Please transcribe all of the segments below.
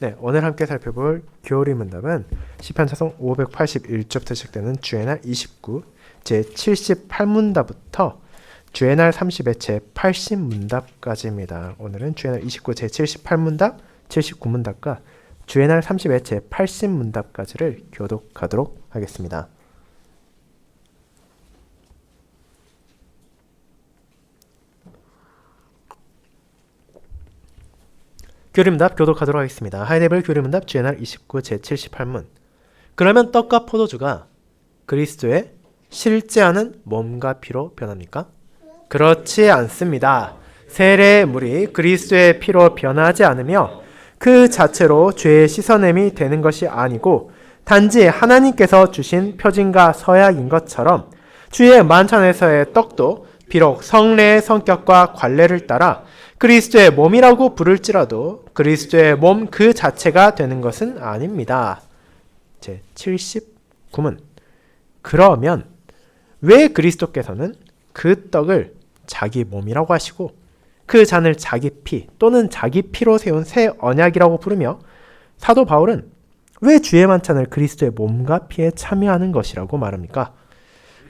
네, 오늘 함께 살펴볼 교리 문답은 시편 찬송 581쪽부터 시작되는 주의 날 29, 제78문답부터 주의 날 30의 제80문답까지입니다. 오늘은 주의 날 29 제78문답, 79문답과 주의 날 30의 제80문답까지를 교독하도록 하겠습니다. 교리문답 교독하도록 하겠습니다. 하이데벨 교리문답 주의 날 29 제78문. 그러면 떡과 포도주가 그리스도의 실제하는 몸과 피로 변합니까? 그렇지 않습니다. 세례의 물이 그리스도의 피로 변하지 않으며 그 자체로 죄의 씻어냄이 되는 것이 아니고 단지 하나님께서 주신 표징과 서약인 것처럼 주의 만찬에서의 떡도 비록 성례의 성격과 관례를 따라 그리스도의 몸이라고 부를지라도 그리스도의 몸 그 자체가 되는 것은 아닙니다. 제79문. 그러면 왜 그리스도께서는 그 떡을 자기 몸이라고 하시고 그 잔을 자기 피 또는 자기 피로 세운 새 언약이라고 부르며 사도 바울은 왜 주의 만찬을 그리스도의 몸과 피에 참여하는 것이라고 말합니까?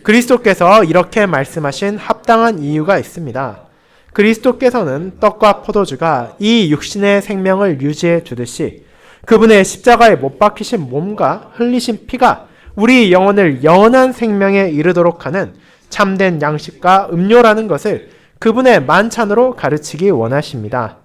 그리스도께서 이렇게 말씀하신 합당한 이유가 있습니다. 그리스도께서는 떡과 포도주가 이 육신의 생명을 유지해 주듯이 그분의 십자가에 못 박히신 몸과 흘리신 피가 우리 영혼을 영원한 생명에 이르도록 하는 참된 양식과 음료라는 것을 그분의 만찬으로 가르치기 원하십니다.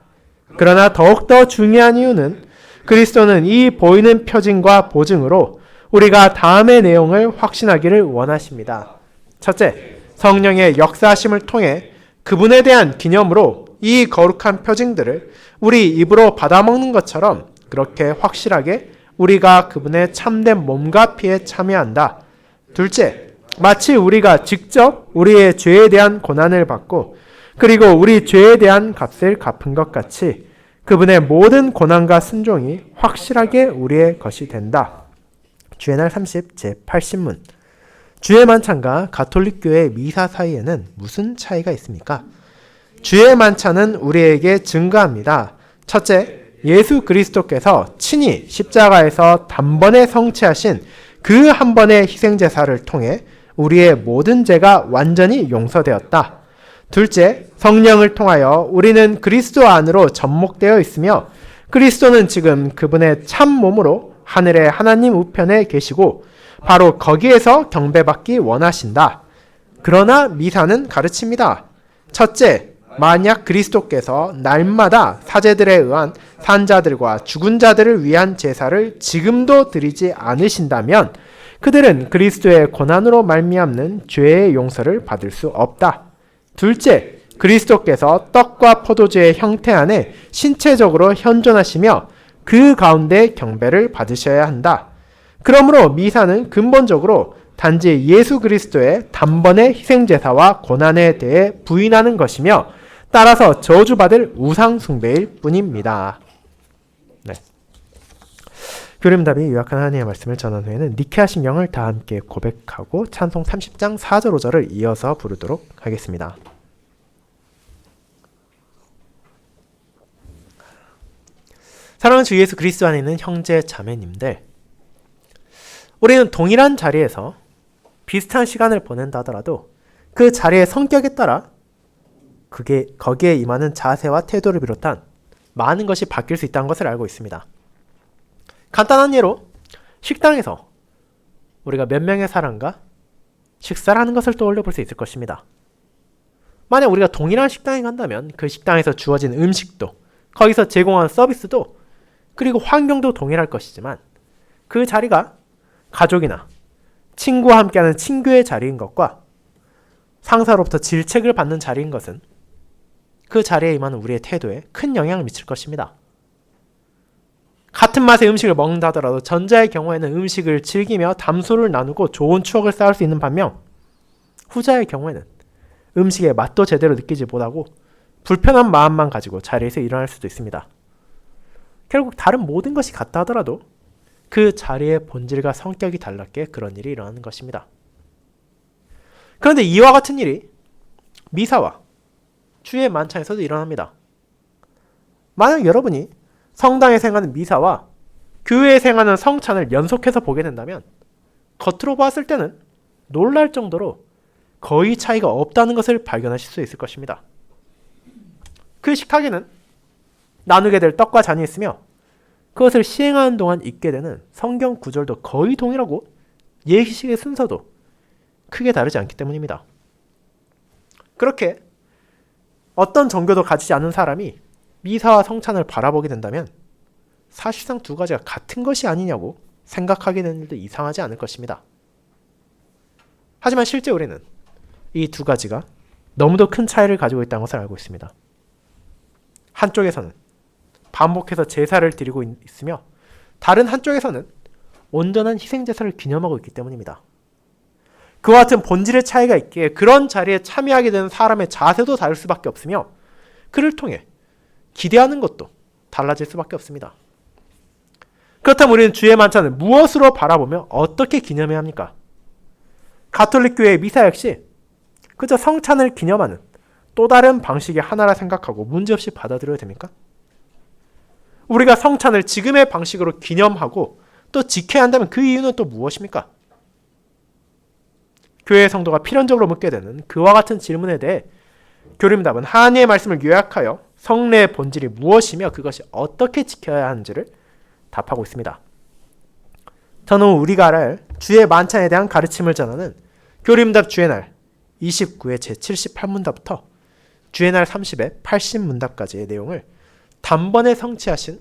그러나 더욱더 중요한 이유는 그리스도는 이 보이는 표징과 보증으로 우리가 다음의 내용을 확신하기를 원하십니다. 첫째, 성령의 역사하심을 통해 그분에 대한 기념으로 이 거룩한 표징들을 우리 입으로 받아먹는 것처럼 그렇게 확실하게 우리가 그분의 참된 몸과 피에 참여한다. 둘째, 마치 우리가 직접 우리의 죄에 대한 고난을 받고 그리고 우리 죄에 대한 값을 갚은 것 같이 그분의 모든 고난과 순종이 확실하게 우리의 것이 된다. 주의 날 30 제80문. 주의 만찬과 가톨릭교회 미사 사이에는 무슨 차이가 있습니까? 주의 만찬은 우리에게 증거합니다. 첫째, 예수 그리스도께서 친히 십자가에서 단번에 성취하신 그 한 번의 희생제사를 통해 우리의 모든 죄가 완전히 용서되었다. 둘째, 성령을 통하여 우리는 그리스도 안으로 접목되어 있으며 그리스도는 지금 그분의 참 몸으로 하늘의 하나님 우편에 계시고 바로 거기에서 경배받기 원하신다. 그러나 미사는 가르칩니다. 첫째, 만약 그리스도께서 날마다 사제들에 의한 산자들과 죽은 자들을 위한 제사를 지금도 드리지 않으신다면 그들은 그리스도의 고난으로 말미암는 죄의 용서를 받을 수 없다. 둘째, 그리스도께서 떡과 포도주의 형태 안에 신체적으로 현존하시며 그 가운데 경배를 받으셔야 한다. 그러므로 미사는 근본적으로 단지 예수 그리스도의 단번의 희생제사와 고난에 대해 부인하는 것이며 따라서 저주받을 우상 숭배일 뿐입니다. 네. 교리문답이 요약한 하나님의 말씀을 전한 후에는 니케아 신경을 다 함께 고백하고 찬송 30장 4절 5절을 이어서 부르도록 하겠습니다. 사랑하는 주 예수 그리스도 안에 있는 형제 자매님들, 우리는 동일한 자리에서 비슷한 시간을 보낸다 하더라도 그 자리의 성격에 따라 거기에 임하는 자세와 태도를 비롯한 많은 것이 바뀔 수 있다는 것을 알고 있습니다. 간단한 예로 식당에서 우리가 몇 명의 사람과 식사를 하는 것을 떠올려 볼 수 있을 것입니다. 만약 우리가 동일한 식당에 간다면 그 식당에서 주어진 음식도 거기서 제공하는 서비스도 그리고 환경도 동일할 것이지만 그 자리가 가족이나 친구와 함께하는 친구의 자리인 것과 상사로부터 질책을 받는 자리인 것은 그 자리에 임하는 우리의 태도에 큰 영향을 미칠 것입니다. 같은 맛의 음식을 먹는다 하더라도 전자의 경우에는 음식을 즐기며 담소를 나누고 좋은 추억을 쌓을 수 있는 반면 후자의 경우에는 음식의 맛도 제대로 느끼지 못하고 불편한 마음만 가지고 자리에서 일어날 수도 있습니다. 결국 다른 모든 것이 같다 하더라도 그 자리의 본질과 성격이 달랐기에 그런 일이 일어나는 것입니다. 그런데 이와 같은 일이 미사와 주의 만찬에서도 일어납니다. 만약 여러분이 성당에 행하는 미사와 교회에 행하는 성찬을 연속해서 보게 된다면 겉으로 봤을 때는 놀랄 정도로 거의 차이가 없다는 것을 발견하실 수 있을 것입니다. 그 식탁에는 나누게 될 떡과 잔이 있으며 그것을 시행하는 동안 있게 되는 성경 구절도 거의 동일하고 예식의 순서도 크게 다르지 않기 때문입니다. 그렇게 어떤 종교도 가지지 않은 사람이 미사와 성찬을 바라보게 된다면 사실상 두 가지가 같은 것이 아니냐고 생각하게 되는 일도 이상하지 않을 것입니다. 하지만 실제 우리는 이 두 가지가 너무도 큰 차이를 가지고 있다는 것을 알고 있습니다. 한쪽에서는 반복해서 제사를 드리고 있으며 다른 한쪽에서는 온전한 희생제사를 기념하고 있기 때문입니다. 그와 같은 본질의 차이가 있기에 그런 자리에 참여하게 되는 사람의 자세도 다를 수밖에 없으며 그를 통해 기대하는 것도 달라질 수밖에 없습니다. 그렇다면 우리는 주의 만찬을 무엇으로 바라보며 어떻게 기념해야 합니까? 가톨릭 교회의 미사 역시 그저 성찬을 기념하는 또 다른 방식의 하나라 생각하고 문제없이 받아들여야 됩니까? 우리가 성찬을 지금의 방식으로 기념하고 또 지켜야 한다면 그 이유는 또 무엇입니까? 교회 성도가 필연적으로 묻게 되는 그와 같은 질문에 대해 교림답은 하나님의 말씀을 요약하여 성례의 본질이 무엇이며 그것이 어떻게 지켜야 하는지를 답하고 있습니다. 저는 우리가 알아야 할 주의 만찬에 대한 가르침을 전하는 교림답 주의날 29회 제78문답부터 주의날 30회 80문답까지의 내용을 단번에 성취하신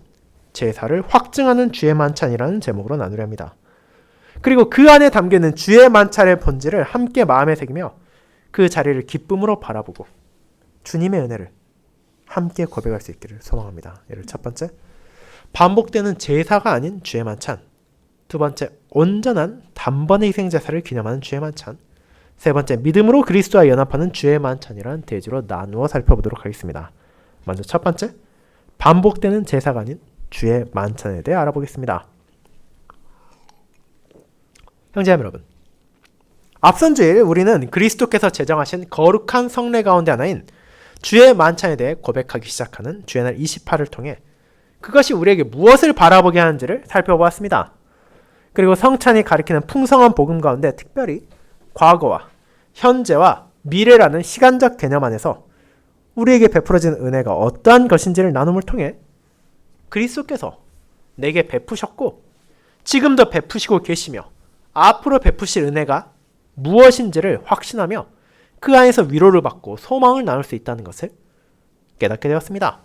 제사를 확증하는 주의 만찬이라는 제목으로 나누려 합니다. 그리고 그 안에 담겨있는 주의 만찬의 본질을 함께 마음에 새기며 그 자리를 기쁨으로 바라보고 주님의 은혜를 함께 고백할 수 있기를 소망합니다. 예를 첫 번째, 반복되는 제사가 아닌 주의 만찬. 두 번째, 온전한 단번의 희생제사를 기념하는 주의 만찬. 세 번째, 믿음으로 그리스도와 연합하는 주의 만찬이라는 대지로 나누어 살펴보도록 하겠습니다. 먼저 첫 번째, 반복되는 제사가 아닌 주의 만찬에 대해 알아보겠습니다. 형제자매 여러분, 앞선 주일 우리는 그리스도께서 제정하신 거룩한 성례 가운데 하나인 주의 만찬에 대해 고백하기 시작하는 주의날 28을 통해 그것이 우리에게 무엇을 바라보게 하는지를 살펴보았습니다. 그리고 성찬이 가리키는 풍성한 복음 가운데 특별히 과거와 현재와 미래라는 시간적 개념 안에서 우리에게 베풀어진 은혜가 어떠한 것인지를 나눔을 통해 그리스도께서 내게 베푸셨고 지금도 베푸시고 계시며 앞으로 베푸실 은혜가 무엇인지를 확신하며 그 안에서 위로를 받고 소망을 나눌 수 있다는 것을 깨닫게 되었습니다.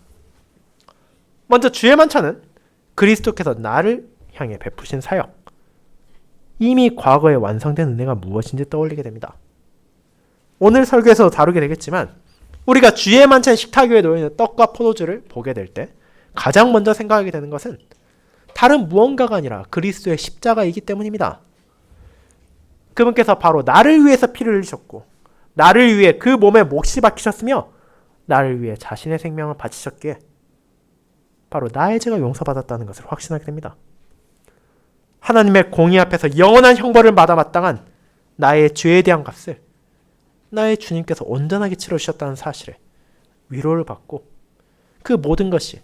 먼저 주의 만찬은 그리스도께서 나를 향해 베푸신 사역, 이미 과거에 완성된 은혜가 무엇인지 떠올리게 됩니다. 오늘 설교에서 다루게 되겠지만 우리가 주의 만찬 식탁 위에 놓여있는 떡과 포도주를 보게 될 때 가장 먼저 생각하게 되는 것은 다른 무언가가 아니라 그리스도의 십자가이기 때문입니다. 그분께서 바로 나를 위해서 피를 흘리셨고 나를 위해 그 몸에 몫이 박히셨으며 나를 위해 자신의 생명을 바치셨기에 바로 나의 죄가 용서받았다는 것을 확신하게 됩니다. 하나님의 공의 앞에서 영원한 형벌을 받아 마땅한 나의 죄에 대한 값을 나의 주님께서 온전하게 치러주셨다는 사실에 위로를 받고 그 모든 것이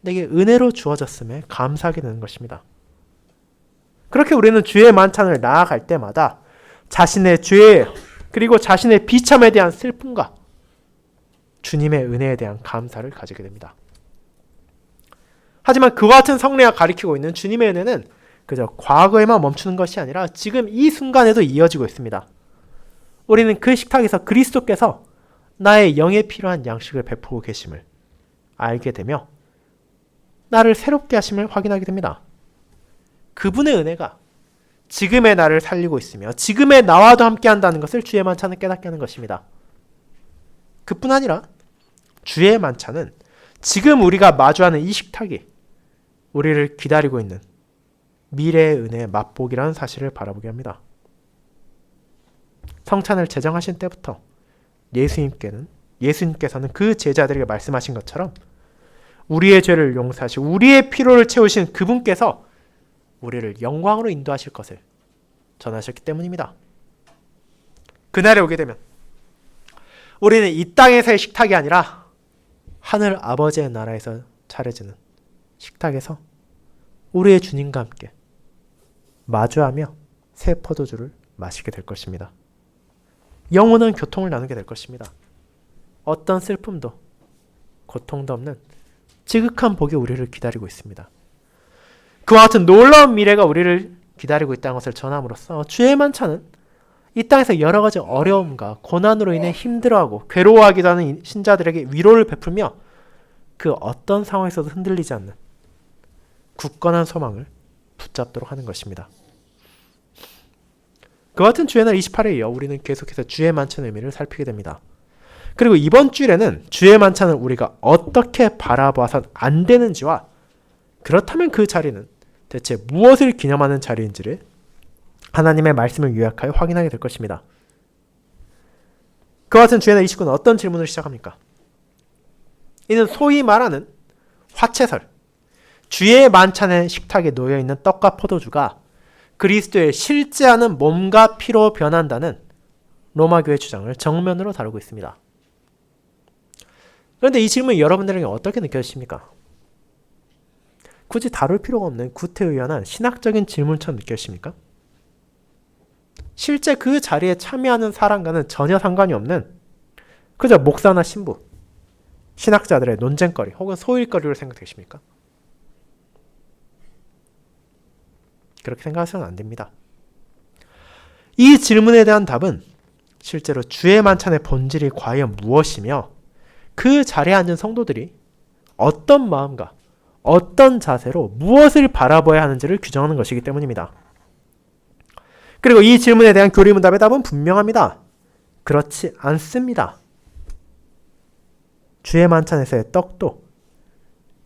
내게 은혜로 주어졌음에 감사하게 되는 것입니다. 그렇게 우리는 주의 만찬을 나아갈 때마다 자신의 죄 그리고 자신의 비참에 대한 슬픔과 주님의 은혜에 대한 감사를 가지게 됩니다. 하지만 그와 같은 성례가 가리키고 있는 주님의 은혜는 그저 과거에만 멈추는 것이 아니라 지금 이 순간에도 이어지고 있습니다. 우리는 그 식탁에서 그리스도께서 나의 영에 필요한 양식을 베푸고 계심을 알게 되며 나를 새롭게 하심을 확인하게 됩니다. 그분의 은혜가 지금의 나를 살리고 있으며 지금의 나와도 함께 한다는 것을 주의 만찬은 깨닫게 하는 것입니다. 그뿐 아니라 주의 만찬은 지금 우리가 마주하는 이 식탁이 우리를 기다리고 있는 미래의 은혜의 맛보기라는 사실을 바라보게 합니다. 성찬을 제정하신 때부터 예수님께서는 그 제자들에게 말씀하신 것처럼 우리의 죄를 용서하시고 우리의 피로를 채우신 그분께서 우리를 영광으로 인도하실 것을 전하셨기 때문입니다. 그날에 오게 되면 우리는 이 땅에서의 식탁이 아니라 하늘 아버지의 나라에서 차려지는 식탁에서 우리의 주님과 함께 마주하며 새 포도주를 마시게 될 것입니다. 영원한 교통을 나누게 될 것입니다. 어떤 슬픔도 고통도 없는 지극한 복이 우리를 기다리고 있습니다. 그와 같은 놀라운 미래가 우리를 기다리고 있다는 것을 전함으로써 주의 만찬은 이 땅에서 여러 가지 어려움과 고난으로 인해 힘들어하고 괴로워하기도 하는 신자들에게 위로를 베풀며 그 어떤 상황에서도 흔들리지 않는 굳건한 소망을 붙잡도록 하는 것입니다. 그와 같은 주의 날 28회에 이어 우리는 계속해서 주의 만찬의 의미를 살피게 됩니다. 그리고 이번 주일에는 주의 만찬을 우리가 어떻게 바라봐선 안 되는지와 그렇다면 그 자리는 대체 무엇을 기념하는 자리인지를 하나님의 말씀을 요약하여 확인하게 될 것입니다. 그와 같은 주의 날 29는 어떤 질문을 시작합니까? 이는 소위 말하는 화채설, 주의 만찬의 식탁에 놓여있는 떡과 포도주가 그리스도의 실제하는 몸과 피로 변한다는 로마교의 주장을 정면으로 다루고 있습니다. 그런데 이 질문이 여러분들에게 어떻게 느껴지십니까? 굳이 다룰 필요가 없는 구태의연한 신학적인 질문처럼 느껴지십니까? 실제 그 자리에 참여하는 사람과는 전혀 상관이 없는 그저 목사나 신부, 신학자들의 논쟁거리 혹은 소일거리로 생각되십니까? 그렇게 생각하셔서는 안 됩니다. 이 질문에 대한 답은 실제로 주의 만찬의 본질이 과연 무엇이며 그 자리에 앉은 성도들이 어떤 마음과 어떤 자세로 무엇을 바라봐야 하는지를 규정하는 것이기 때문입니다. 그리고 이 질문에 대한 교리문답의 답은 분명합니다. 그렇지 않습니다. 주의 만찬에서의 떡도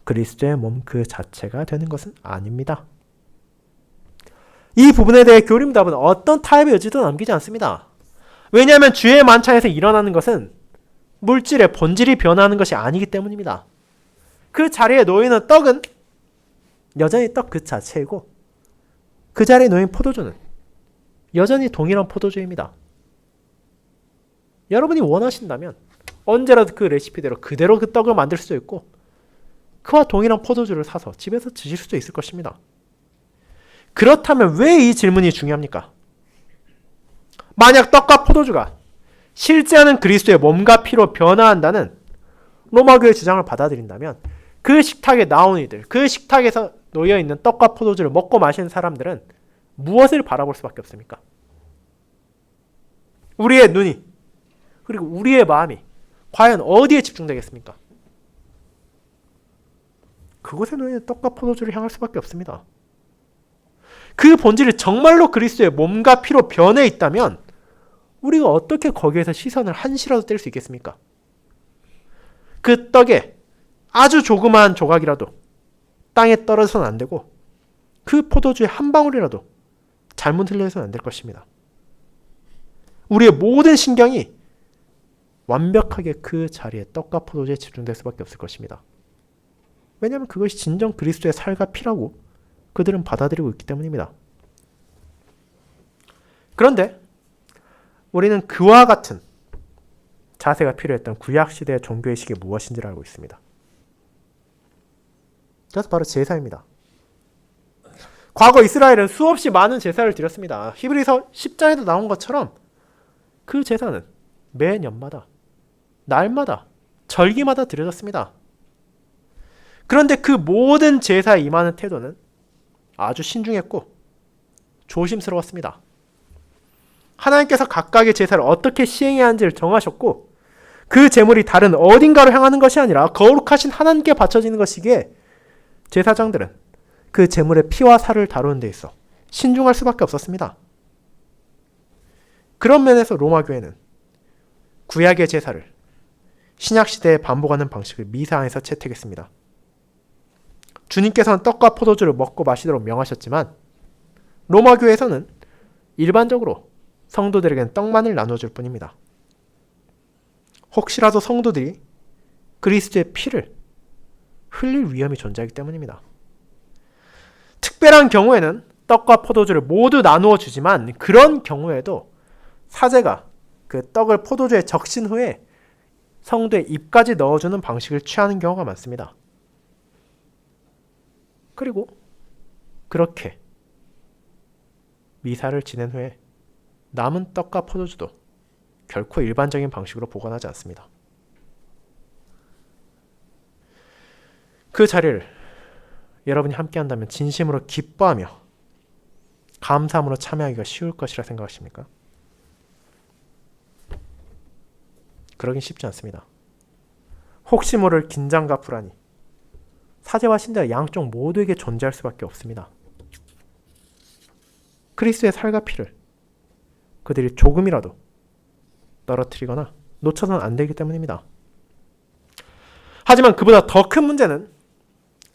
그리스도의 몸 그 자체가 되는 것은 아닙니다. 이 부분에 대해 교리문답은 어떤 타협의 여지도 남기지 않습니다. 왜냐하면 주의 만찬에서 일어나는 것은 물질의 본질이 변하는 것이 아니기 때문입니다. 그 자리에 놓이는 떡은 여전히 떡 그 자체이고 그 자리에 놓인 포도주는 여전히 동일한 포도주입니다. 여러분이 원하신다면 언제라도 그 레시피대로 그대로 그 떡을 만들 수도 있고 그와 동일한 포도주를 사서 집에서 드실 수도 있을 것입니다. 그렇다면 왜 이 질문이 중요합니까? 만약 떡과 포도주가 실제하는 그리스도의 몸과 피로 변화한다는 로마교의 주장을 받아들인다면 그 식탁에 나온 이들, 그 식탁에서 놓여있는 떡과 포도주를 먹고 마시는 사람들은 무엇을 바라볼 수밖에 없습니까? 우리의 눈이 그리고 우리의 마음이 과연 어디에 집중되겠습니까? 그곳에 놓여있는 떡과 포도주를 향할 수밖에 없습니다. 그 본질이 정말로 그리스도의 몸과 피로 변해 있다면 우리가 어떻게 거기에서 시선을 한시라도 뗄 수 있겠습니까? 그 떡에 아주 조그마한 조각이라도 땅에 떨어져서는 안 되고 그 포도주의 한 방울이라도 잘못 흘려서는 안 될 것입니다. 우리의 모든 신경이 완벽하게 그 자리에 떡과 포도주에 집중될 수밖에 없을 것입니다. 왜냐하면 그것이 진정 그리스도의 살과 피라고 그들은 받아들이고 있기 때문입니다. 그런데 우리는 그와 같은 자세가 필요했던 구약시대의 종교의식이 무엇인지를 알고 있습니다. 그래서 바로 제사입니다. 과거 이스라엘은 수없이 많은 제사를 드렸습니다. 히브리서 10장에도 나온 것처럼 그 제사는 매년마다, 날마다, 절기마다 드려졌습니다. 그런데 그 모든 제사에 임하는 태도는 아주 신중했고 조심스러웠습니다. 하나님께서 각각의 제사를 어떻게 시행해야 하는지를 정하셨고 그 제물이 다른 어딘가로 향하는 것이 아니라 거룩하신 하나님께 바쳐지는 것이기에 제사장들은 그 제물의 피와 살을 다루는 데 있어 신중할 수밖에 없었습니다. 그런 면에서 로마교회는 구약의 제사를 신약시대에 반복하는 방식을 미사에서 채택했습니다. 주님께서는 떡과 포도주를 먹고 마시도록 명하셨지만 로마교회에서는 일반적으로 성도들에게는 떡만을 나눠줄 뿐입니다. 혹시라도 성도들이 그리스도의 피를 흘릴 위험이 존재하기 때문입니다. 특별한 경우에는 떡과 포도주를 모두 나누어 주지만 그런 경우에도 사제가 그 떡을 포도주에 적신 후에 성도의 입까지 넣어주는 방식을 취하는 경우가 많습니다. 그리고 그렇게 미사를 지낸 후에 남은 떡과 포도주도 결코 일반적인 방식으로 보관하지 않습니다. 그 자리를 여러분이 함께 한다면 진심으로 기뻐하며 감사함으로 참여하기가 쉬울 것이라 생각하십니까? 그러긴 쉽지 않습니다. 혹시 모를 긴장과 불안이 사제와 신자 양쪽 모두에게 존재할 수밖에 없습니다. 그리스도의 살과 피를 그들이 조금이라도 떨어뜨리거나 놓쳐서는 안 되기 때문입니다. 하지만 그보다 더 큰 문제는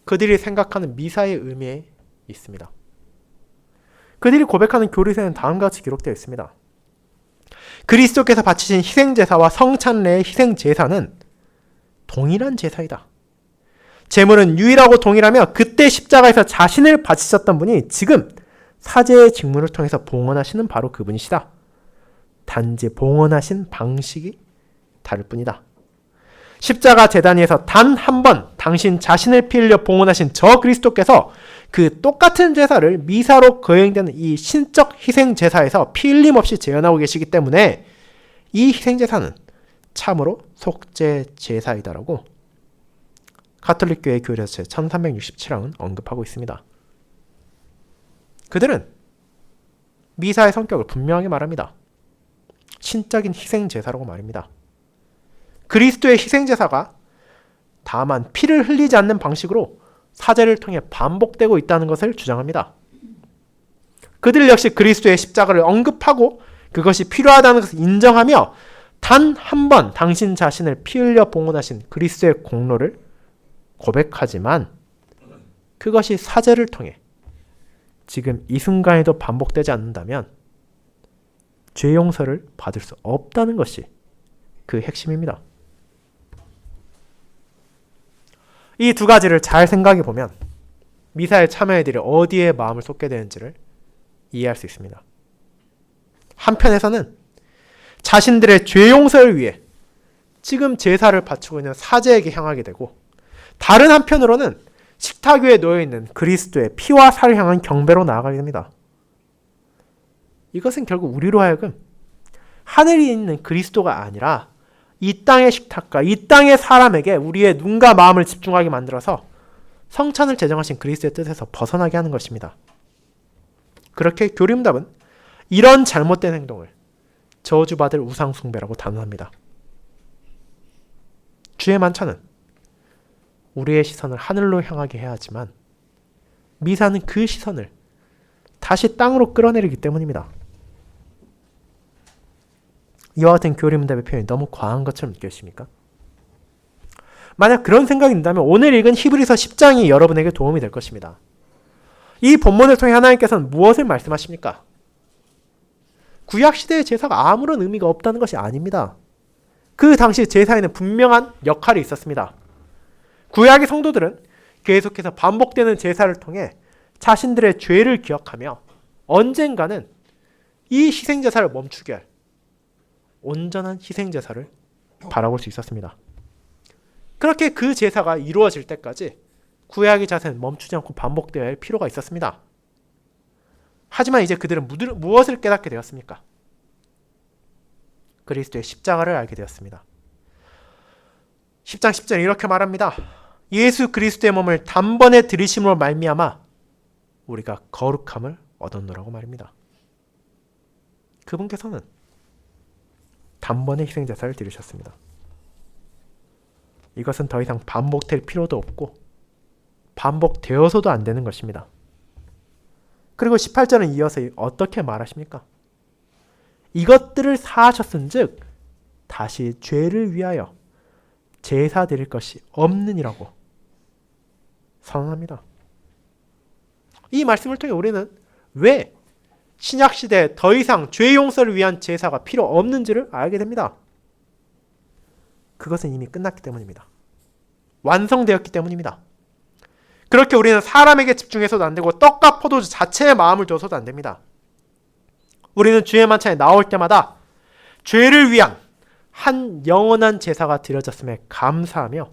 그들이 생각하는 미사의 의미에 있습니다. 그들이 고백하는 교리서에는 다음과 같이 기록되어 있습니다. 그리스도께서 바치신 희생제사와 성찬례의 희생제사는 동일한 제사이다. 제물은 유일하고 동일하며 그때 십자가에서 자신을 바치셨던 분이 지금 사제의 직무를 통해서 봉헌하시는 바로 그분이시다. 단지 봉헌하신 방식이 다를 뿐이다. 십자가 제단 위에서 단 한 번 당신 자신을 피 흘려 봉헌하신 저 그리스도께서 그 똑같은 제사를 미사로 거행되는 이 신적 희생제사에서 피 흘림 없이 재현하고 계시기 때문에 이 희생제사는 참으로 속죄제사이다라고 가톨릭교회 교리서 제1367항은 언급하고 있습니다. 그들은 미사의 성격을 분명하게 말합니다. 신적인 희생제사라고 말입니다. 그리스도의 희생제사가 다만 피를 흘리지 않는 방식으로 사제를 통해 반복되고 있다는 것을 주장합니다. 그들 역시 그리스도의 십자가를 언급하고 그것이 필요하다는 것을 인정하며 단 한 번 당신 자신을 피 흘려 봉헌하신 그리스도의 공로를 고백하지만 그것이 사제를 통해 지금 이 순간에도 반복되지 않는다면 죄 용서를 받을 수 없다는 것이 그 핵심입니다. 이 두 가지를 잘 생각해 보면 미사에 참여해들이 어디에 마음을 쏟게 되는지를 이해할 수 있습니다. 한편에서는 자신들의 죄 용서를 위해 지금 제사를 바치고 있는 사제에게 향하게 되고 다른 한편으로는 식탁 위에 놓여있는 그리스도의 피와 살을 향한 경배로 나아가게 됩니다. 이것은 결국 우리로 하여금 하늘에 있는 그리스도가 아니라 이 땅의 식탁과 이 땅의 사람에게 우리의 눈과 마음을 집중하게 만들어서 성찬을 제정하신 그리스도의 뜻에서 벗어나게 하는 것입니다. 그렇게 교리응답은 이런 잘못된 행동을 저주받을 우상숭배라고 단언합니다. 주의 만찬은 우리의 시선을 하늘로 향하게 해야 하지만 미사는 그 시선을 다시 땅으로 끌어내리기 때문입니다. 이와 같은 교리문답의 표현이 너무 과한 것처럼 느껴지십니까? 만약 그런 생각이 든다면 오늘 읽은 히브리서 10장이 여러분에게 도움이 될 것입니다. 이 본문을 통해 하나님께서는 무엇을 말씀하십니까? 구약시대의 제사가 아무런 의미가 없다는 것이 아닙니다. 그 당시 제사에는 분명한 역할이 있었습니다. 구약의 성도들은 계속해서 반복되는 제사를 통해 자신들의 죄를 기억하며 언젠가는 이 희생제사를 멈추게 할 온전한 희생제사를 바라볼 수 있었습니다. 그렇게 그 제사가 이루어질 때까지 구약의 자세는 멈추지 않고 반복되어야 할 필요가 있었습니다. 하지만 이제 그들은 무엇을 깨닫게 되었습니까? 그리스도의 십자가를 알게 되었습니다. 10장 10절에 이렇게 말합니다. 예수 그리스도의 몸을 단번에 들이심으로 말미암아 우리가 거룩함을 얻었노라고 말입니다. 그분께서는 단번에 희생제사를 드리셨습니다. 이것은 더 이상 반복될 필요도 없고 반복되어서도 안 되는 것입니다. 그리고 18절은 이어서 어떻게 말하십니까? 이것들을 사하셨은즉 다시 죄를 위하여 제사 드릴 것이 없느니라고 선언합니다. 이 말씀을 통해 우리는 왜 신약시대에 더 이상 죄 용서를 위한 제사가 필요 없는지를 알게 됩니다. 그것은 이미 끝났기 때문입니다. 완성되었기 때문입니다. 그렇게 우리는 사람에게 집중해서도 안 되고 떡과 포도주 자체에 마음을 둬서도 안 됩니다. 우리는 주의 만찬에 나올 때마다 죄를 위한 한 영원한 제사가 드려졌음에 감사하며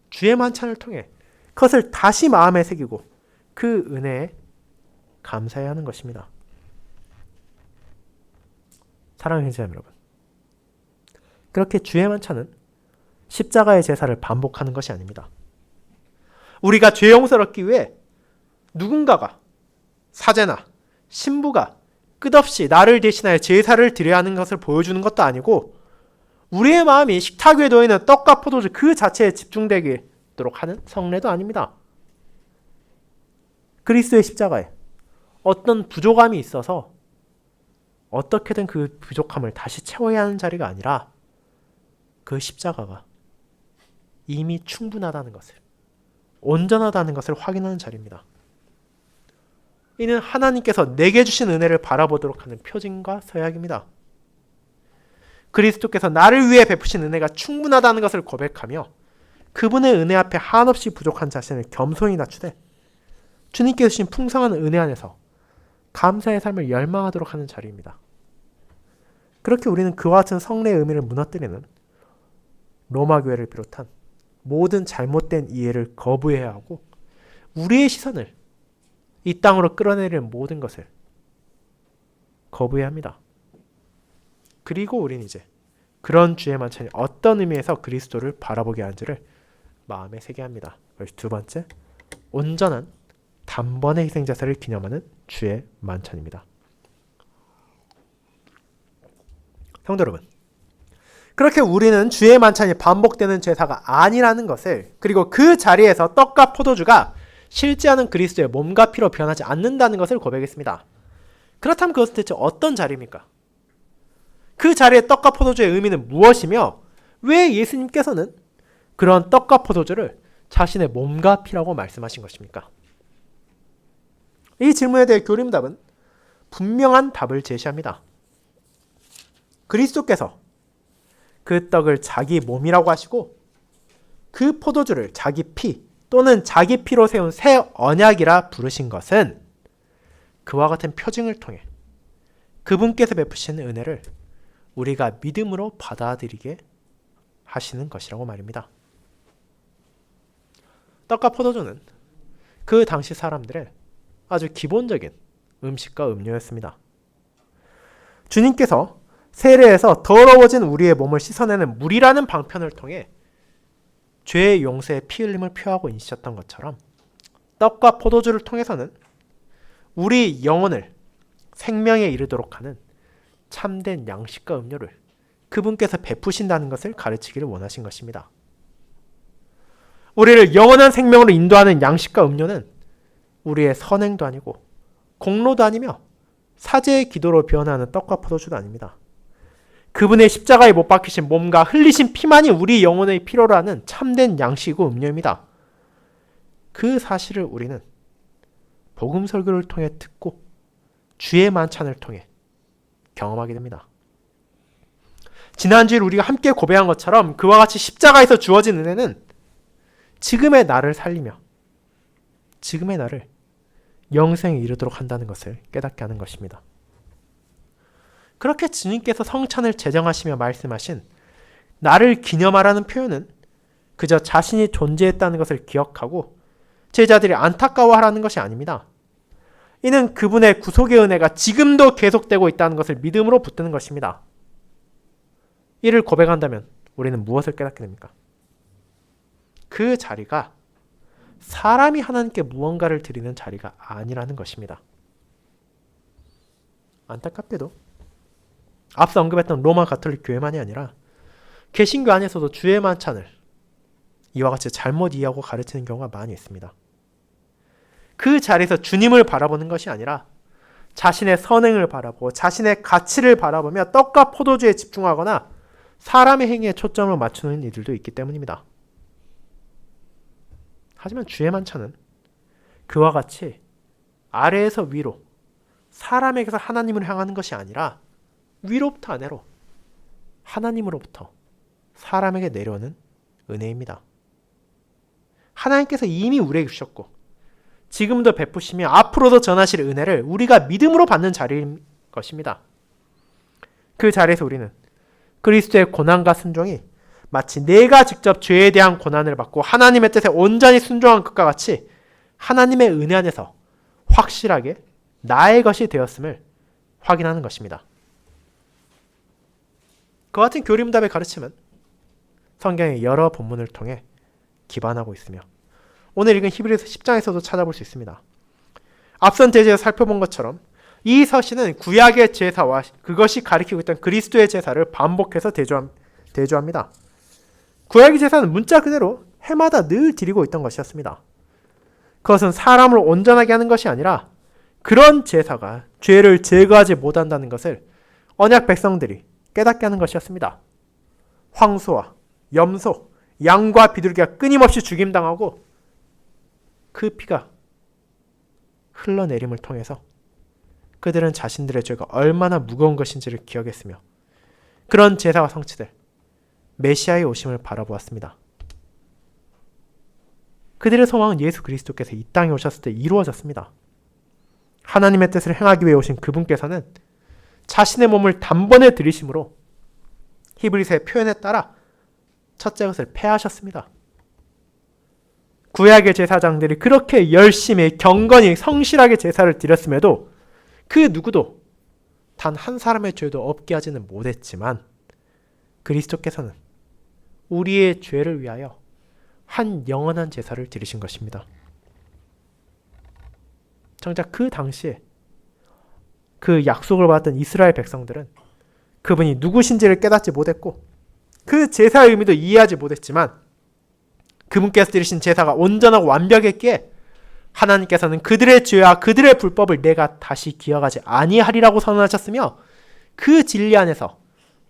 주의 만찬을 통해 그것을 다시 마음에 새기고 그 은혜에 감사해야 하는 것입니다. 사랑하는 형제자매 여러분, 그렇게 주의 만찬은 십자가의 제사를 반복하는 것이 아닙니다. 우리가 죄 용서를 얻기 위해 누군가가, 사제나 신부가 끝없이 나를 대신하여 제사를 드려야 하는 것을 보여주는 것도 아니고, 우리의 마음이 식탁 위에 놓여있는 떡과 포도주 그 자체에 집중되도록 하는 성례도 아닙니다. 그리스도의 십자가에 어떤 부족함이 있어서 어떻게든 그 부족함을 다시 채워야 하는 자리가 아니라, 그 십자가가 이미 충분하다는 것을, 온전하다는 것을 확인하는 자리입니다. 이는 하나님께서 내게 주신 은혜를 바라보도록 하는 표징과 서약입니다. 그리스도께서 나를 위해 베푸신 은혜가 충분하다는 것을 고백하며 그분의 은혜 앞에 한없이 부족한 자신을 겸손히 낮추되 주님께서 주신 풍성한 은혜 안에서 감사의 삶을 열망하도록 하는 자리입니다. 그렇게 우리는 그와 같은 성례의 의미를 무너뜨리는 로마 교회를 비롯한 모든 잘못된 이해를 거부해야 하고, 우리의 시선을 이 땅으로 끌어내리는 모든 것을 거부해야 합니다. 그리고 우리는 이제 그런 주의 만찬이 어떤 의미에서 그리스도를 바라보게 하는지를 마음에 새게 합니다. 그래서 두 번째, 온전한 단번의 희생제사를 기념하는 주의 만찬입니다. 성도 여러분, 그렇게 우리는 주의 만찬이 반복되는 제사가 아니라는 것을, 그리고 그 자리에서 떡과 포도주가 실제하는 그리스도의 몸과 피로 변하지 않는다는 것을 고백했습니다. 그렇다면 그것은 대체 어떤 자리입니까? 그 자리의 떡과 포도주의 의미는 무엇이며 왜 예수님께서는 그런 떡과 포도주를 자신의 몸과 피라고 말씀하신 것입니까? 이 질문에 대해 교림답은 분명한 답을 제시합니다. 그리스도께서 그 떡을 자기 몸이라고 하시고 그 포도주를 자기 피 또는 자기 피로 세운 새 언약이라 부르신 것은 그와 같은 표징을 통해 그분께서 베푸신 은혜를 우리가 믿음으로 받아들이게 하시는 것이라고 말입니다. 떡과 포도주는 그 당시 사람들의 아주 기본적인 음식과 음료였습니다. 주님께서 세례에서 더러워진 우리의 몸을 씻어내는 물이라는 방편을 통해 죄의 용서의 피 흘림을 표하고 인식했던 것처럼, 떡과 포도주를 통해서는 우리 영혼을 생명에 이르도록 하는 참된 양식과 음료를 그분께서 베푸신다는 것을 가르치기를 원하신 것입니다. 우리를 영원한 생명으로 인도하는 양식과 음료는 우리의 선행도 아니고 공로도 아니며 사제의 기도로 변화하는 떡과 포도주도 아닙니다. 그분의 십자가에 못 박히신 몸과 흘리신 피만이 우리 영혼의 필요로 하는 참된 양식이고 음료입니다. 그 사실을 우리는 복음 설교를 통해 듣고 주의 만찬을 통해 경험하게 됩니다. 지난주에 우리가 함께 고백한 것처럼 그와 같이 십자가에서 주어진 은혜는 지금의 나를 살리며 지금의 나를 영생에 이르도록 한다는 것을 깨닫게 하는 것입니다. 그렇게 주님께서 성찬을 제정하시며 말씀하신 나를 기념하라는 표현은 그저 자신이 존재했다는 것을 기억하고 제자들이 안타까워하라는 것이 아닙니다. 이는 그분의 구속의 은혜가 지금도 계속되고 있다는 것을 믿음으로 붙드는 것입니다. 이를 고백한다면 우리는 무엇을 깨닫게 됩니까? 그 자리가 사람이 하나님께 무언가를 드리는 자리가 아니라는 것입니다. 안타깝게도 앞서 언급했던 로마 가톨릭 교회만이 아니라 개신교 안에서도 주의 만찬을 이와 같이 잘못 이해하고 가르치는 경우가 많이 있습니다. 그 자리에서 주님을 바라보는 것이 아니라 자신의 선행을 바라보고 자신의 가치를 바라보며 떡과 포도주에 집중하거나 사람의 행위에 초점을 맞추는 이들도 있기 때문입니다. 하지만 주의 만찬은 그와 같이 아래에서 위로, 사람에게서 하나님을 향하는 것이 아니라 위로부터 아래로, 하나님으로부터 사람에게 내려오는 은혜입니다. 하나님께서 이미 우리에게 주셨고 지금도 베푸시며 앞으로도 전하실 은혜를 우리가 믿음으로 받는 자리인 것입니다. 그 자리에서 우리는 그리스도의 고난과 순종이 마치 내가 직접 죄에 대한 고난을 받고 하나님의 뜻에 온전히 순종한 것과 같이 하나님의 은혜 안에서 확실하게 나의 것이 되었음을 확인하는 것입니다. 그와 같은 교리문답의 가르침은 성경의 여러 본문을 통해 기반하고 있으며 오늘 읽은 히브리서 10장에서도 찾아볼 수 있습니다. 앞선 제재에서 살펴본 것처럼 이 서신은 구약의 제사와 그것이 가리키고 있던 그리스도의 제사를 반복해서 대조합니다. 구약의 제사는 문자 그대로 해마다 늘 드리고 있던 것이었습니다. 그것은 사람을 온전하게 하는 것이 아니라 그런 제사가 죄를 제거하지 못한다는 것을 언약 백성들이 깨닫게 하는 것이었습니다. 황소와 염소, 양과 비둘기가 끊임없이 죽임당하고 그 피가 흘러내림을 통해서 그들은 자신들의 죄가 얼마나 무거운 것인지를 기억했으며 그런 제사와 성취들, 메시아의 오심을 바라보았습니다. 그들의 소망은 예수 그리스도께서 이 땅에 오셨을 때 이루어졌습니다. 하나님의 뜻을 행하기 위해 오신 그분께서는 자신의 몸을 단번에 들이심으로 히브리서의 표현에 따라 첫째 것을 폐하셨습니다. 구약의 제사장들이 그렇게 열심히 경건히 성실하게 제사를 드렸음에도 그 누구도 단 한 사람의 죄도 없게 하지는 못했지만 그리스도께서는 우리의 죄를 위하여 한 영원한 제사를 드리신 것입니다. 정작 그 당시에 그 약속을 받았던 이스라엘 백성들은 그분이 누구신지를 깨닫지 못했고 그 제사의 의미도 이해하지 못했지만 그분께서 드리신 제사가 온전하고 완벽했기에 하나님께서는 그들의 죄와 그들의 불법을 내가 다시 기억하지 아니하리라고 선언하셨으며 그 진리 안에서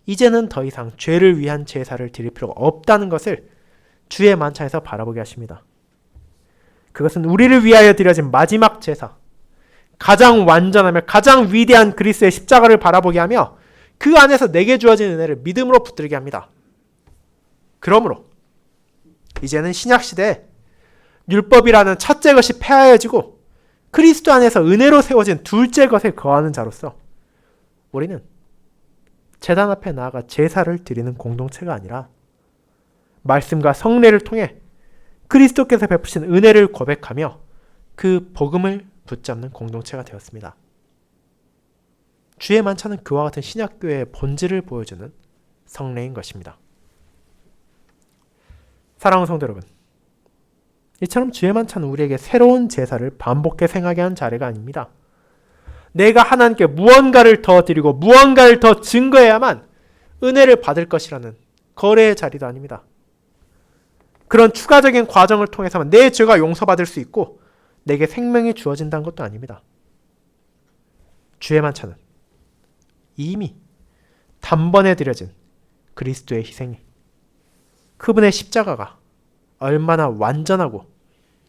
이제는 더 이상 죄를 위한 제사를 드릴 필요가 없다는 것을 주의 만찬에서 바라보게 하십니다. 그것은 우리를 위하여 드려진 마지막 제사, 가장 완전하며 가장 위대한 그리스도의 십자가를 바라보게 하며 그 안에서 내게 주어진 은혜를 믿음으로 붙들게 합니다. 그러므로 이제는 신약시대에 율법이라는 첫째 것이 폐하여지고 그리스도 안에서 은혜로 세워진 둘째 것에 거하는 자로서 우리는 제단 앞에 나아가 제사를 드리는 공동체가 아니라 말씀과 성례를 통해 그리스도께서 베푸신 은혜를 고백하며 그 복음을 붙잡는 공동체가 되었습니다. 주의 만찬은 그와 같은 신약교회의 본질을 보여주는 성례인 것입니다. 사랑하는 성도 여러분, 이처럼 주의 만찬은 우리에게 새로운 제사를 반복해 생하게 한 자리가 아닙니다. 내가 하나님께 무언가를 더 드리고 무언가를 더 증거해야만 은혜를 받을 것이라는 거래의 자리도 아닙니다. 그런 추가적인 과정을 통해서만 내 죄가 용서받을 수 있고 내게 생명이 주어진다는 것도 아닙니다. 주의 만찬은 이미 단번에 드려진 그리스도의 희생이 그분의 십자가가 얼마나 완전하고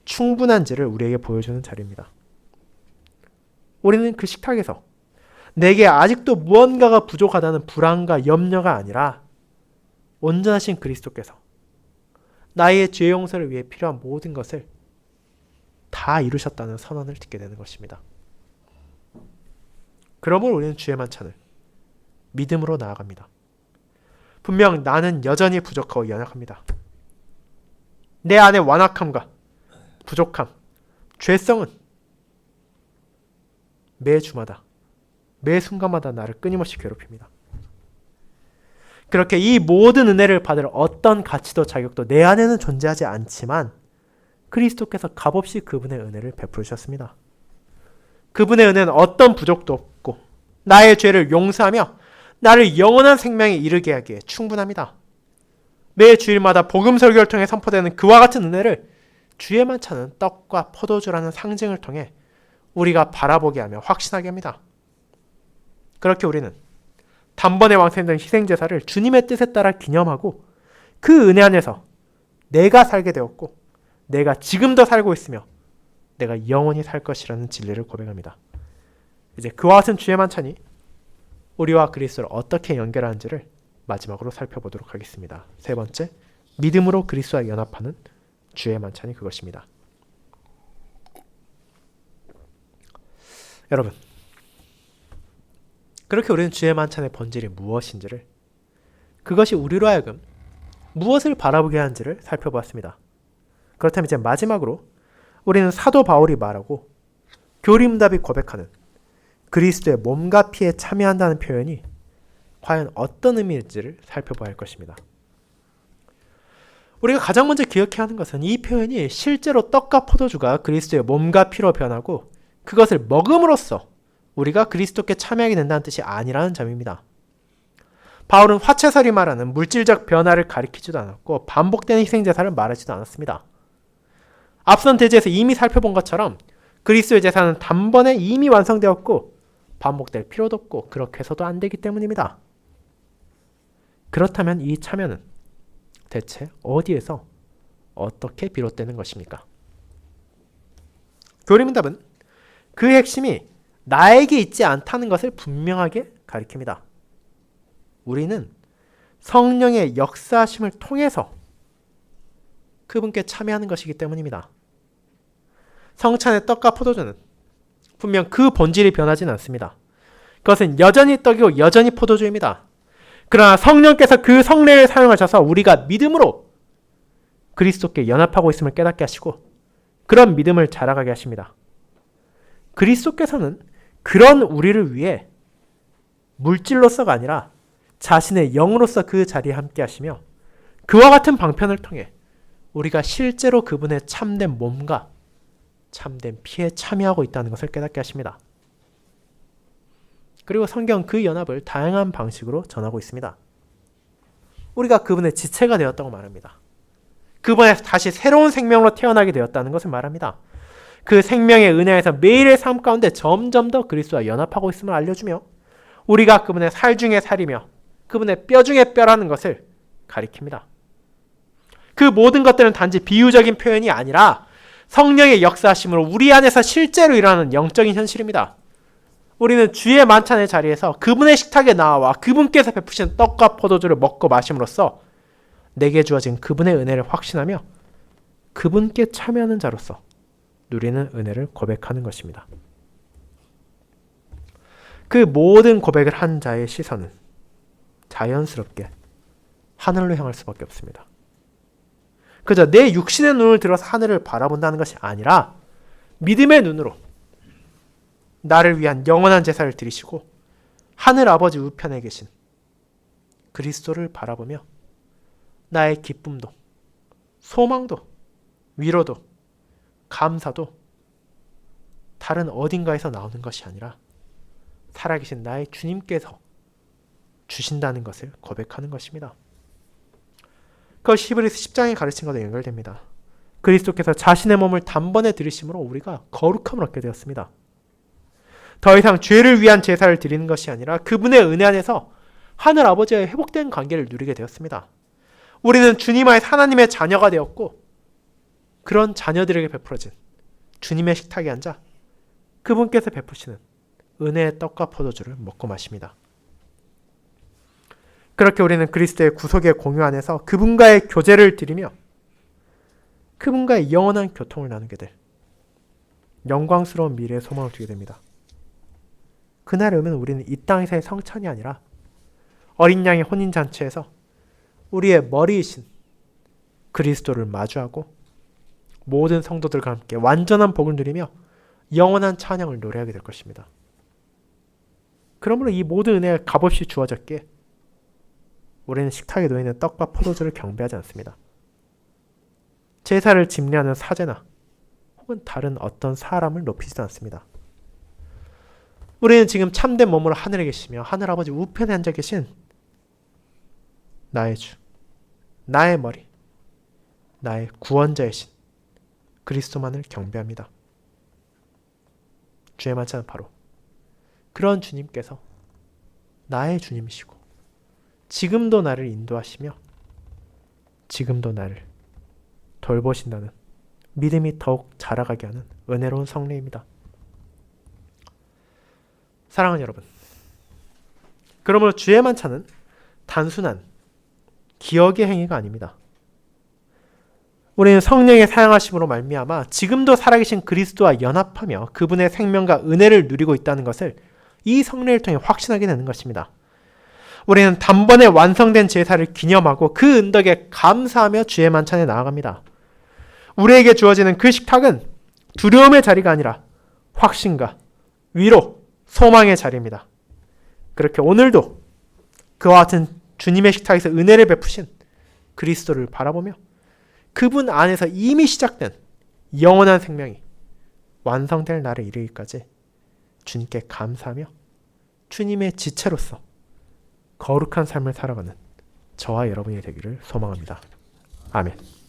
충분한지를 우리에게 보여주는 자리입니다. 우리는 그 식탁에서 내게 아직도 무언가가 부족하다는 불안과 염려가 아니라 온전하신 그리스도께서 나의 죄 용서를 위해 필요한 모든 것을 다 이루셨다는 선언을 듣게 되는 것입니다. 그러므로 우리는 주의 만찬을 믿음으로 나아갑니다. 분명 나는 여전히 부족하고 연약합니다. 내 안에 완악함과 부족함, 죄성은 매 주마다, 매 순간마다 나를 끊임없이 괴롭힙니다. 그렇게 이 모든 은혜를 받을 어떤 가치도 자격도 내 안에는 존재하지 않지만 그리스도께서 값없이 그분의 은혜를 베풀어 주셨습니다. 그분의 은혜는 어떤 부족도 없고 나의 죄를 용서하며 나를 영원한 생명에 이르게 하기에 충분합니다. 매 주일마다 복음 설교를 통해 선포되는 그와 같은 은혜를 주의 만찬은 떡과 포도주라는 상징을 통해 우리가 바라보게 하며 확신하게 합니다. 그렇게 우리는 단번에 완성된 희생제사를 주님의 뜻에 따라 기념하고 그 은혜 안에서 내가 살게 되었고 내가 지금도 살고 있으며 내가 영원히 살 것이라는 진리를 고백합니다. 이제 그와 같은 주의 만찬이 우리와 그리스도를 어떻게 연결하는지를 마지막으로 살펴보도록 하겠습니다. 세 번째, 믿음으로 그리스도와 연합하는 주의 만찬이 그것입니다. 여러분, 그렇게 우리는 주의 만찬의 본질이 무엇인지를, 그것이 우리로 하여금 무엇을 바라보게 하는지를 살펴보았습니다. 그렇다면 이제 마지막으로 우리는 사도 바울이 말하고 교리문답이 고백하는 그리스도의 몸과 피에 참여한다는 표현이 과연 어떤 의미인지를 살펴봐야 할 것입니다. 우리가 가장 먼저 기억해야 하는 것은 이 표현이 실제로 떡과 포도주가 그리스도의 몸과 피로 변하고 그것을 먹음으로써 우리가 그리스도께 참여하게 된다는 뜻이 아니라는 점입니다. 바울은 화채설이 말하는 물질적 변화를 가리키지도 않았고 반복되는 희생제사를 말하지도 않았습니다. 앞선 대제에서 이미 살펴본 것처럼 그리스도의 제사는 단번에 이미 완성되었고 반복될 필요도 없고 그렇게 해서도 안 되기 때문입니다. 그렇다면 이 참여는 대체 어디에서 어떻게 비롯되는 것입니까? 교리문답은 그 핵심이 나에게 있지 않다는 것을 분명하게 가리킵니다. 우리는 성령의 역사하심을 통해서 그분께 참여하는 것이기 때문입니다. 성찬의 떡과 포도주는 분명 그 본질이 변하지는 않습니다. 그것은 여전히 떡이고 여전히 포도주입니다. 그러나 성령께서 그 성례를 사용하셔서 우리가 믿음으로 그리스도께 연합하고 있음을 깨닫게 하시고 그런 믿음을 자라가게 하십니다. 그리스도께서는 그런 우리를 위해 물질로서가 아니라 자신의 영으로서 그 자리에 함께 하시며 그와 같은 방편을 통해 우리가 실제로 그분의 참된 몸과 참된 피에 참여하고 있다는 것을 깨닫게 하십니다. 그리고 성경은 그 연합을 다양한 방식으로 전하고 있습니다. 우리가 그분의 지체가 되었다고 말합니다. 그분에서 다시 새로운 생명으로 태어나게 되었다는 것을 말합니다. 그 생명의 은혜에서 매일의 삶 가운데 점점 더 그리스도와 연합하고 있음을 알려주며 우리가 그분의 살 중에 살이며 그분의 뼈 중에 뼈라는 것을 가리킵니다. 그 모든 것들은 단지 비유적인 표현이 아니라 성령의 역사하심으로 우리 안에서 실제로 일어나는 영적인 현실입니다. 우리는 주의 만찬의 자리에서 그분의 식탁에 나와 그분께서 베푸신 떡과 포도주를 먹고 마심으로써 내게 주어진 그분의 은혜를 확신하며 그분께 참여하는 자로서 누리는 은혜를 고백하는 것입니다. 그 모든 고백을 한 자의 시선은 자연스럽게 하늘로 향할 수밖에 없습니다. 그저 내 육신의 눈을 들어서 하늘을 바라본다는 것이 아니라 믿음의 눈으로 나를 위한 영원한 제사를 드리시고 하늘 아버지 우편에 계신 그리스도를 바라보며 나의 기쁨도 소망도 위로도 감사도 다른 어딘가에서 나오는 것이 아니라 살아계신 나의 주님께서 주신다는 것을 고백하는 것입니다. 그것이 히브리서 10장에 가르친 것과 연결됩니다. 그리스도께서 자신의 몸을 단번에 들이심으로 우리가 거룩함을 얻게 되었습니다. 더 이상 죄를 위한 제사를 드리는 것이 아니라 그분의 은혜 안에서 하늘 아버지와의 회복된 관계를 누리게 되었습니다. 우리는 주님 안에 하나님의 자녀가 되었고 그런 자녀들에게 베풀어진 주님의 식탁에 앉아 그분께서 베푸시는 은혜의 떡과 포도주를 먹고 마십니다. 그렇게 우리는 그리스도의 구속의 공유 안에서 그분과의 교제를 드리며 그분과의 영원한 교통을 나누게 될 영광스러운 미래의 소망을 두게 됩니다. 그날에 오면 우리는 이 땅에서의 성찬이 아니라 어린 양의 혼인잔치에서 우리의 머리이신 그리스도를 마주하고 모든 성도들과 함께 완전한 복을 누리며 영원한 찬양을 노래하게 될 것입니다. 그러므로 이 모든 은혜가 값없이 주어졌기에 우리는 식탁에 놓여있는 떡과 포도주를 경배하지 않습니다. 제사를 집례하는 사제나 혹은 다른 어떤 사람을 높이지도 않습니다. 우리는 지금 참된 몸으로 하늘에 계시며 하늘 아버지 우편에 앉아 계신 나의 주, 나의 머리, 나의 구원자이신 그리스도만을 경배합니다. 주의 만찬은 바로 그런 주님께서 나의 주님이시고 지금도 나를 인도하시며 지금도 나를 돌보신다는 믿음이 더욱 자라가게 하는 은혜로운 성례입니다. 사랑하는 여러분, 그러므로 주의 만찬은 단순한 기억의 행위가 아닙니다. 우리는 성령의 사용하심으로 말미암아 지금도 살아계신 그리스도와 연합하며 그분의 생명과 은혜를 누리고 있다는 것을 이 성례를 통해 확신하게 되는 것입니다. 우리는 단번에 완성된 제사를 기념하고 그 은덕에 감사하며 주의 만찬에 나아갑니다. 우리에게 주어지는 그 식탁은 두려움의 자리가 아니라 확신과 위로, 소망의 자리입니다. 그렇게 오늘도 그와 같은 주님의 식탁에서 은혜를 베푸신 그리스도를 바라보며 그분 안에서 이미 시작된 영원한 생명이 완성될 날에 이르기까지 주님께 감사하며 주님의 지체로서 거룩한 삶을 살아가는 저와 여러분이 되기를 소망합니다. 아멘.